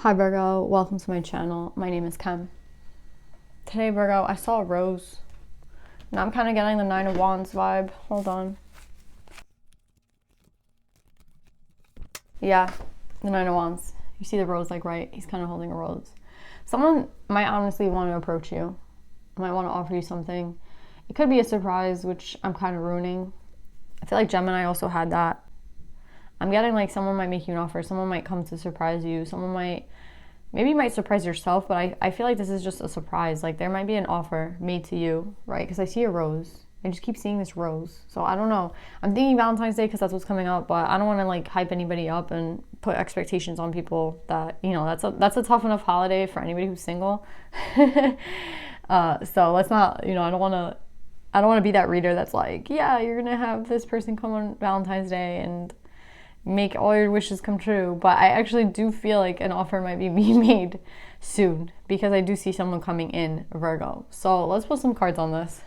Hi Virgo, welcome to my channel. My name is Kem. Today Virgo, I saw a rose. Now I'm kind of getting the Nine of Wands vibe. Hold on. Yeah, the Nine of Wands. You see the rose like right, he's kind of holding a rose. Someone might honestly want to approach you. Might want to offer you something. It could be a surprise, which I'm kind of ruining. I feel like Gemini also had that. I'm getting like someone might make you an offer. Someone might come to surprise you. Someone might, maybe you might surprise yourself, but I feel like this is just a surprise. Like there might be an offer made to you, right? Because I see a rose. I just keep seeing this rose. So I don't know. I'm thinking Valentine's Day because that's what's coming up, but I don't want to like hype anybody up and put expectations on people that, you know, that's a tough enough holiday for anybody who's single. So let's not, you know, I don't want to be that reader that's like, yeah, you're going to have this person come on Valentine's Day and make all your wishes come true. But I actually do feel like an offer might be being made soon because I do see someone coming in, Virgo. So let's put some cards on this.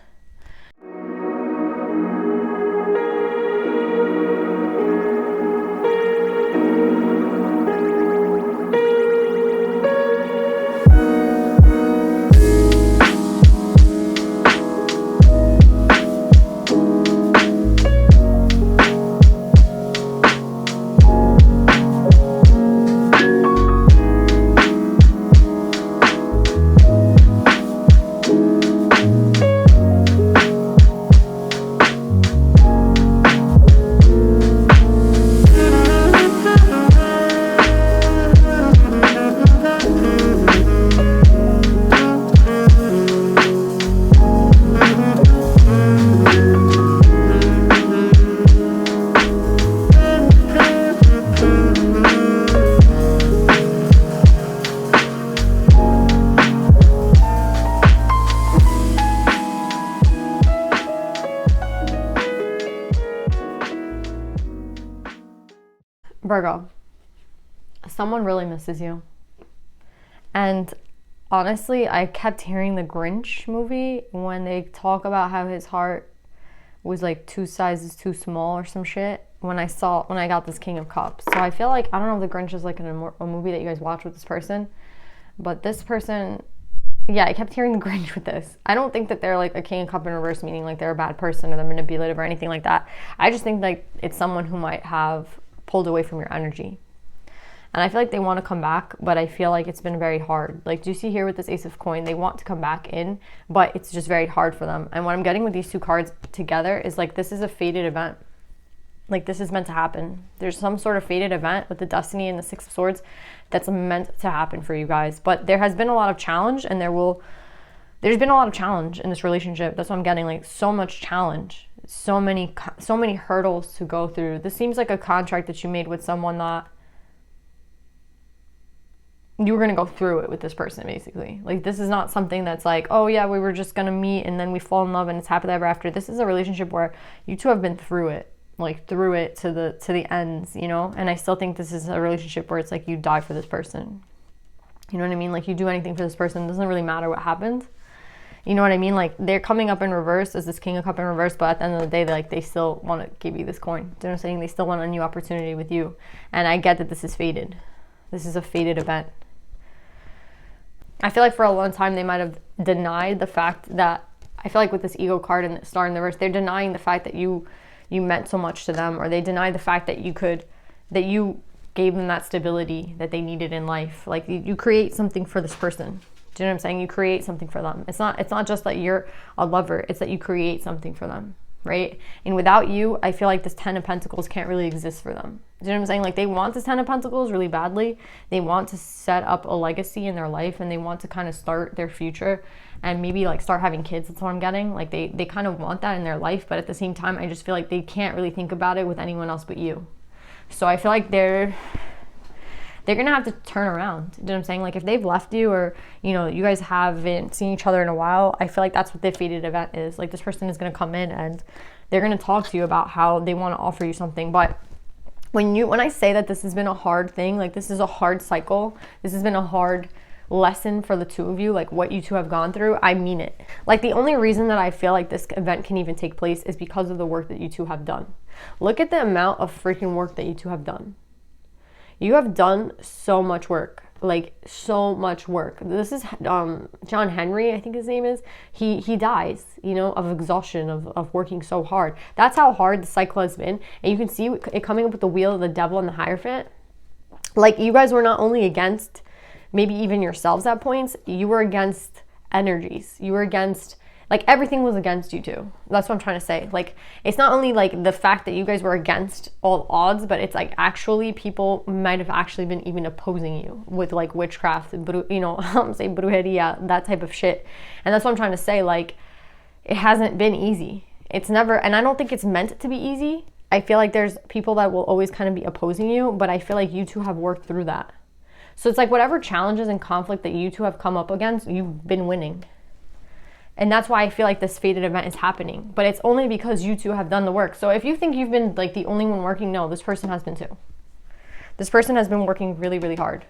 Virgo, someone really misses you. And honestly, I kept hearing the Grinch movie when they talk about how his heart was like 2 sizes too small or some shit when I got this King of Cups. So I feel like, I don't know if the Grinch is like a movie that you guys watch with this person, but this person, yeah, I kept hearing the Grinch with this. I don't think that they're like a King of Cups in reverse, meaning like they're a bad person or they're manipulative or anything like that. I just think like it's someone who might have pulled away from your energy. And I feel like they want to come back, but I feel like it's been very hard. Like, do you see here with this Ace of Coin, they want to come back in, but it's just very hard for them. And what I'm getting with these two cards together is like, this is a fated event. Like, this is meant to happen. There's some sort of fated event with the Destiny and the Six of Swords that's meant to happen for you guys. But there has been a lot of challenge, and there's been a lot of challenge in this relationship. That's what I'm getting, like so much challenge. So many hurdles to go through. This seems like a contract that you made with someone that you were going to go through it with this person, basically. Like, this is not something that's like, oh yeah, we were just going to meet and then we fall in love and it's happily ever after. This is a relationship where you two have been through it, like through it to the ends, you know? And I still think this is a relationship where it's like you die for this person. You know what I mean? Like, you do anything for this person. It doesn't really matter what happens. You know what I mean? Like, they're coming up in reverse as this King of Cups in reverse, but at the end of the day, they still want to give you this coin. Do you know what I'm saying? They still want a new opportunity with you. And I get that this is fated. This is a fated event. I feel like for a long time, they might have denied the fact that, I feel like with this ego card and the star in the reverse, they're denying the fact that you meant so much to them, or they denied the fact that you gave them that stability that they needed in life. Like, you create something for this person. Do you know what I'm saying? You create something for them. It's not just that you're a lover. It's that you create something for them, right? And without you, I feel like this 10 of Pentacles can't really exist for them. Do you know what I'm saying? Like, they want this 10 of Pentacles really badly. They want to set up a legacy in their life, and they want to kind of start their future and maybe like start having kids. That's what I'm getting. Like, they kind of want that in their life, but at the same time, I just feel like they can't really think about it with anyone else but you. So I feel like they're gonna have to turn around. You know what I'm saying? Like, if they've left you, or you know, you guys haven't seen each other in a while, I feel like that's what the fated event is. Like, this person is gonna come in and they're gonna talk to you about how they want to offer you something. But when I say that this has been a hard thing, like, this is a hard cycle, this has been a hard lesson for the two of you, like what you two have gone through, I mean it. Like, the only reason that I feel like this event can even take place is because of the work that you two have done. Look at the amount of freaking work that you two have done. You have done so much work. like so much work. This is John Henry, I think his name is. He dies, you know, of exhaustion, of working so hard. That's how hard the cycle has been. And you can see it coming up with the wheel of the devil and the Hierophant. Like, you guys were not only against maybe even yourselves at points, you were against energies. You were against, like, everything was against you too. That's what I'm trying to say. Like, it's not only like the fact that you guys were against all odds, but it's like actually people might have actually been even opposing you with like witchcraft, you know, say brujeria, that type of shit. And that's what I'm trying to say. Like, it hasn't been easy. It's never, and I don't think it's meant to be easy. I feel like there's people that will always kind of be opposing you, but I feel like you two have worked through that. So it's like whatever challenges and conflict that you two have come up against, you've been winning. And that's why I feel like this fated event is happening. But it's only because you two have done the work. So if you think you've been like the only one working, no, this person has been too. This person has been working really, really hard.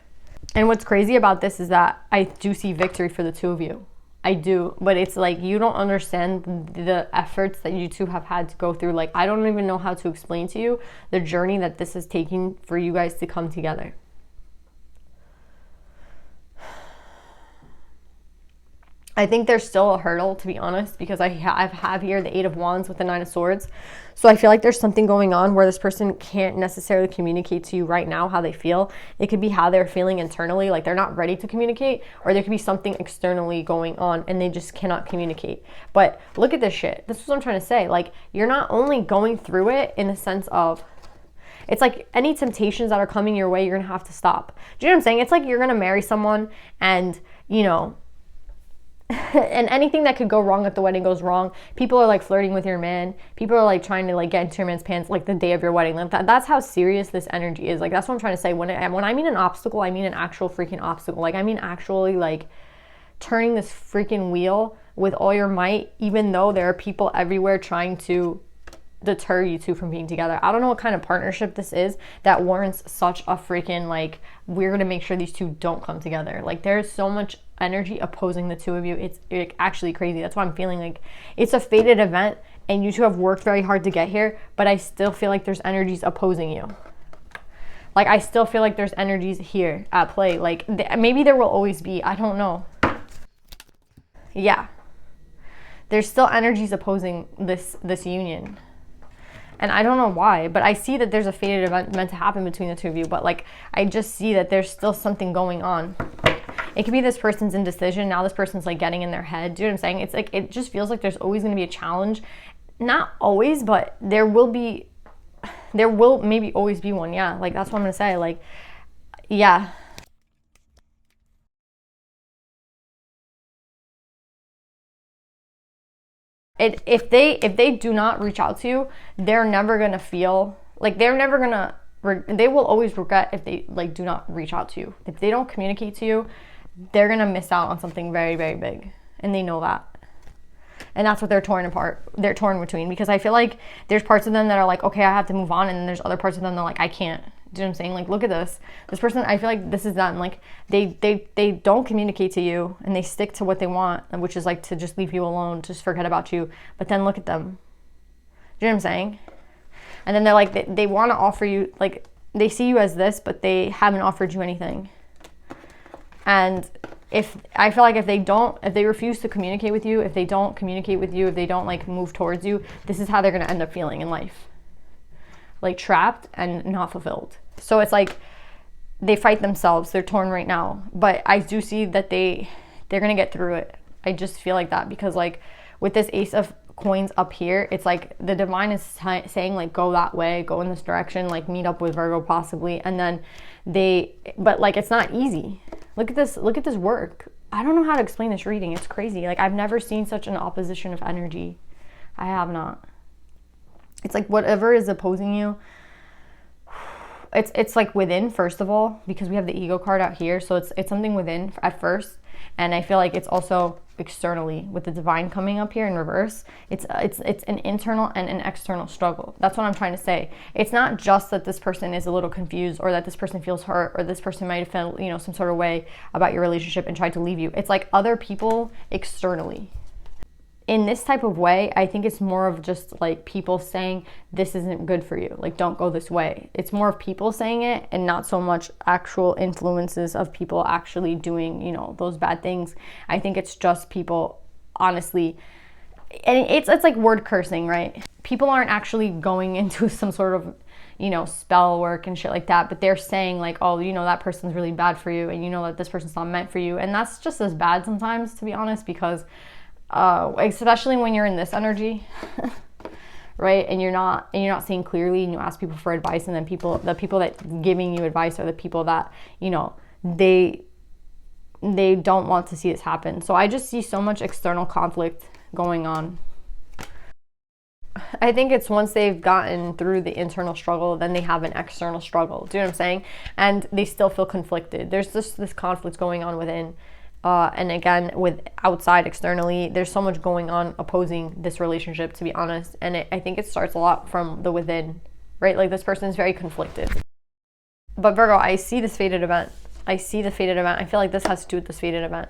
And what's crazy about this is that I do see victory for the two of you. I do. But it's like you don't understand the efforts that you two have had to go through. Like, I don't even know how to explain to you the journey that this is taking for you guys to come together. I think there's still a hurdle, to be honest, because I have here the 8 of Wands with the 9 of Swords. So I feel like there's something going on where this person can't necessarily communicate to you right now how they feel. It could be how they're feeling internally, like they're not ready to communicate, or there could be something externally going on and they just cannot communicate. But look at this shit. This is what I'm trying to say. Like, you're not only going through it in the sense of, it's like any temptations that are coming your way, you're going to have to stop. Do you know what I'm saying? It's like you're going to marry someone and, you know, and anything that could go wrong at the wedding goes wrong. People are like flirting with your man. People are like trying to like get into your man's pants like the day of your wedding. Like that's how serious this energy is. Like, that's what I'm trying to say. When I mean an obstacle, I mean an actual freaking obstacle. Like, I mean actually like turning this freaking wheel with all your might, even though there are people everywhere trying to deter you two from being together. I don't know what kind of partnership this is that warrants such a freaking like, we're gonna make sure these two don't come together. Like, there's so much energy opposing the two of you. It's actually crazy. That's why I'm feeling like it's a fated event and you two have worked very hard to get here, but I still feel like there's energies opposing you. Like, I still feel like there's energies here at play. Like, maybe there will always be, I don't know. Yeah, there's still energies opposing this union. And I don't know why, but I see that there's a fated event meant to happen between the two of you. But like, I just see that there's still something going on. It could be this person's indecision. Now this person's like getting in their head. Do you know what I'm saying? It's like, it just feels like there's always going to be a challenge. Not always, but there will maybe always be one. Yeah. Like, that's what I'm going to say. Like, yeah. If they do not reach out to you, they're never going to feel like they will always regret if they like do not reach out to you. If they don't communicate to you, they're going to miss out on something very, very big. And they know that. And that's what they're torn apart. They're torn between, because I feel like there's parts of them that are like, okay, I have to move on. And then there's other parts of them that are like, I can't. Do you know what I'm saying? Like, look at this. This person, I feel like this is them. Like, they don't communicate to you and they stick to what they want, which is like to just leave you alone, just forget about you. But then look at them. Do you know what I'm saying? And then they're like, they want to offer you, like, they see you as this, but they haven't offered you anything. And I feel like if they refuse to communicate with you, if they don't like move towards you, this is how they're going to end up feeling in life. Like, trapped and not fulfilled. So it's like they fight themselves. They're torn right now. But I do see that they're going to get through it. I just feel like that, because like with this Ace of Coins up here, it's like the divine is saying like, go that way, go in this direction, like meet up with Virgo possibly. And then but like, it's not easy. Look at this work. I don't know how to explain this reading. It's crazy. Like, I've never seen such an opposition of energy. I have not. It's like whatever is opposing you, it's like within, first of all, because we have the ego card out here. So it's something within at first. And I feel like it's also externally with the divine coming up here in reverse. It's an internal and an external struggle. That's what I'm trying to say. It's not just that this person is a little confused, or that this person feels hurt, or this person might have felt, you know, some sort of way about your relationship and tried to leave you. It's like other people externally. in this type of way, I think it's more of just like people saying this isn't good for you, like don't go this way. It's more of people saying it and not so much actual influences of people actually doing, you know, those bad things. I think it's just people honestly, and it's like word cursing, right? People aren't actually going into some sort of, you know, spell work and shit like that, but they're saying like, oh, you know, that person's really bad for you, and you know that this person's not meant for you. And that's just as bad sometimes, to be honest, because especially when you're in this energy, right? And you're not seeing clearly, and you ask people for advice, and then the people that giving you advice are the people that, you know, they don't want to see this happen. So I just see so much external conflict going on. I think it's once they've gotten through the internal struggle, then they have an external struggle. Do you know what I'm saying? And they still feel conflicted. There's just this conflict going on within. And again, with outside, externally, there's so much going on opposing this relationship, to be honest. And I think it starts a lot from the within, right? Like this person is very conflicted. But Virgo, I see this fated event. I see the fated event. I feel like this has to do with this fated event.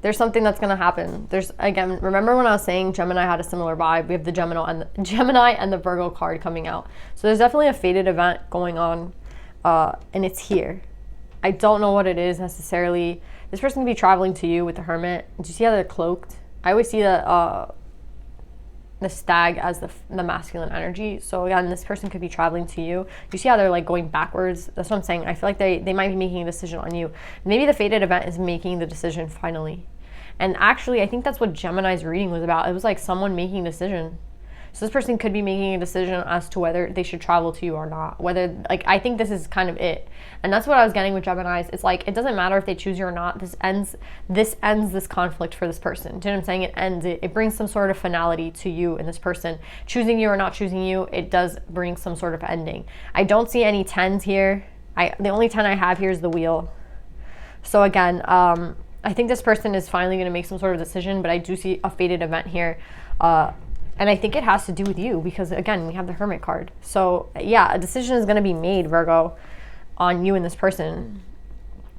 There's something that's going to happen. There's, again, remember when I was saying Gemini had a similar vibe? We have the Gemini and the Virgo card coming out. So there's definitely a fated event going on. And it's here. I don't know what it is necessarily. This person could be traveling to you with the Hermit. Do you see how they're cloaked? I always see the stag as the masculine energy. So again, this person could be traveling to you. You see how they're like going backwards? That's what I'm saying. I feel like they might be making a decision on you. Maybe the fated event is making the decision finally. And actually, I think that's what Gemini's reading was about. It was like someone making a decision. So this person could be making a decision as to whether they should travel to you or not. Whether, like, I think this is kind of it. And that's what I was getting with Geminis. It's like, it doesn't matter if they choose you or not. This ends this conflict for this person. Do you know what I'm saying? It ends it. It brings some sort of finality to you and this person. Choosing you or not choosing you, it does bring some sort of ending. I don't see any 10s here. The only 10 I have here is the wheel. So again, I think this person is finally going to make some sort of decision, but I do see a fated event here. And I think it has to do with you because, again, we have the Hermit card. So, yeah, a decision is going to be made, Virgo, on you and this person.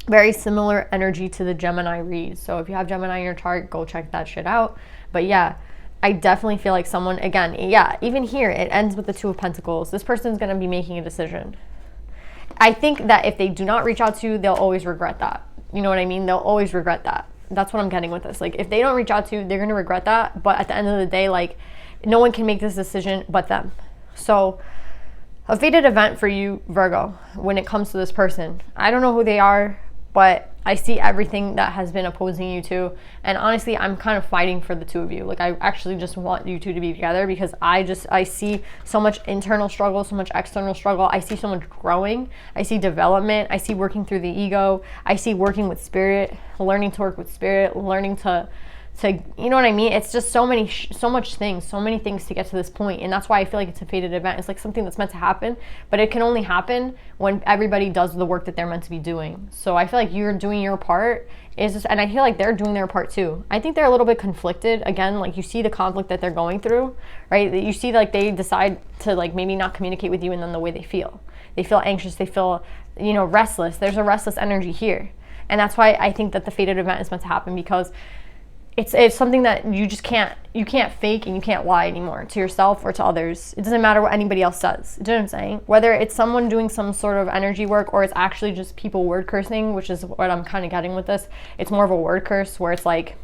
Very similar energy to the Gemini read. So if you have Gemini in your chart, go check that shit out. But, yeah, I definitely feel like someone, again, yeah, even here, it ends with the Two of Pentacles. This person's going to be making a decision. I think that if they do not reach out to you, they'll always regret that. You know what I mean? They'll always regret that. That's what I'm getting with this. Like, if they don't reach out to you, they're going to regret that. But at the end of the day, like, no one can make this decision but them. So a fated event for you, Virgo, when it comes to this person. I don't know who they are, but I see everything that has been opposing you two. And honestly, I'm kind of fighting for the two of you. Like, I actually just want you two to be together because I see so much internal struggle, so much external struggle. I see so much growing. I see development. I see working through the ego. I see working with spirit, learning to work with spirit, learning to you know what I mean? It's just so many things to get to this point. And that's why I feel like it's a fated event. It's like something that's meant to happen, but it can only happen when everybody does the work that they're meant to be doing. So I feel like you're doing your part, and I feel like they're doing their part too. I think they're a little bit conflicted. Again, like you see the conflict that they're going through, right? You see like they decide to like maybe not communicate with you, and then the way they feel anxious, they feel, you know, restless. There's a restless energy here. And that's why I think that the fated event is meant to happen, because it's something that you can't fake and you can't lie anymore to yourself or to others. It doesn't matter what anybody else says. Do you know what I'm saying? Whether it's someone doing some sort of energy work or it's actually just people word cursing, which is what I'm kind of getting with this. It's more of a word curse where it's like,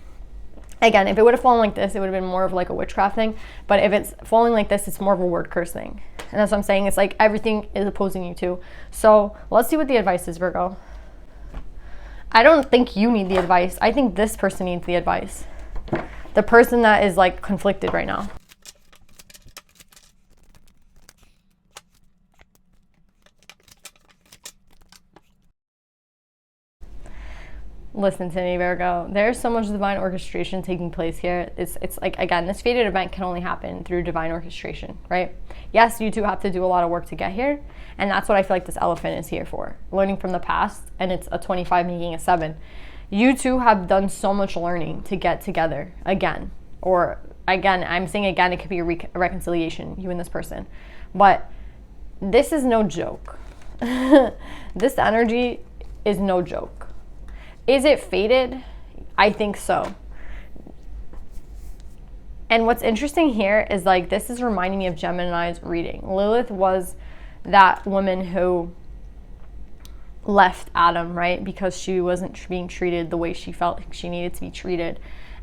again, if it would have fallen like this, it would have been more of like a witchcraft thing. But if it's falling like this, it's more of a word curse thing. And that's what I'm saying. It's like everything is opposing you too. So let's see what the advice is, Virgo. I don't think you need the advice. I think this person needs the advice. The person that is like conflicted right now. Listen to me, Virgo. There's so much divine orchestration taking place here. It's like, again, this fated event can only happen through divine orchestration, right? Yes, you two have to do a lot of work to get here. And that's what I feel like this elephant is here for. Learning from the past, and it's a 25 making a 7. You two have done so much learning to get together again. Or again, I'm saying again, it could be a reconciliation, you and this person. But this is no joke. This energy is no joke. Is it fated? I think so. And what's interesting here is like, this is reminding me of Gemini's reading. Lilith was that woman who left Adam, right? Because she wasn't being treated the way she felt she needed to be treated.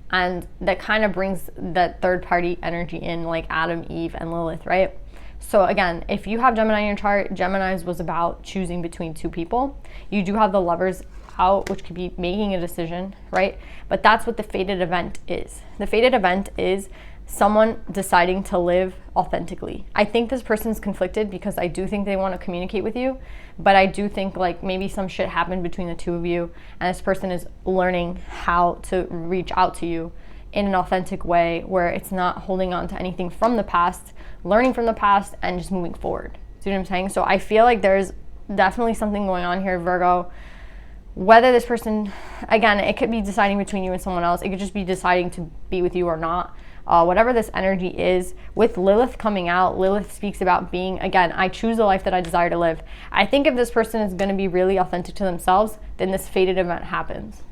And that kind of brings that third party energy in, like Adam, Eve, and Lilith, right? So again, if you have Gemini in your chart, Gemini's was about choosing between two people. You do have the Lovers out, which could be making a decision, right? But that's what the fated event is. The fated event is someone deciding to live authentically. I think this person's conflicted because I do think they want to communicate with you, but I do think like maybe some shit happened between the two of you, and this person is learning how to reach out to you in an authentic way where it's not holding on to anything from the past, learning from the past, and just moving forward. See what I'm saying? So I feel like there's definitely something going on here, Virgo. Whether this person, again, it could be deciding between you and someone else. It could just be deciding to be with you or not. Whatever this energy is, with Lilith coming out, Lilith speaks about being, again, I choose the life that I desire to live. I think if this person is going to be really authentic to themselves, then this fated event happens.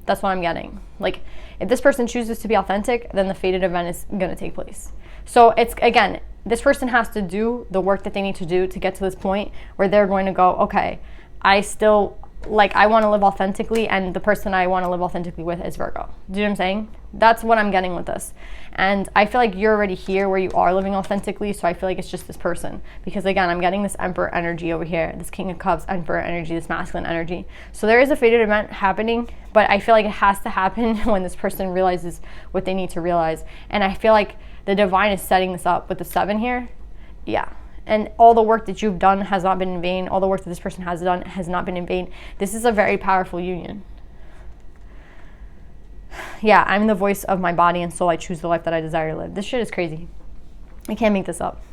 That's what I'm getting. Like, if this person chooses to be authentic, then the fated event is going to take place. So it's, again, this person has to do the work that they need to do to get to this point where they're going to go, okay, I still, like, I want to live authentically, and the person I want to live authentically with is Virgo. Do you know what I'm saying? That's what I'm getting with this. And I feel like you're already here where you are living authentically, so I feel like it's just this person. Because again, I'm getting this Emperor energy over here, this King of Cups, Emperor energy, this masculine energy. So there is a fated event happening, but I feel like it has to happen when this person realizes what they need to realize. And I feel like the divine is setting this up with the 7 here. Yeah. And all the work that you've done has not been in vain. All the work that this person has done has not been in vain. This is a very powerful union. Yeah, I'm the voice of my body and soul. I choose the life that I desire to live. This shit is crazy. I can't make this up.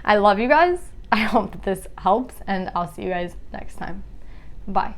I love you guys. I hope that this helps, and I'll see you guys next time. Bye.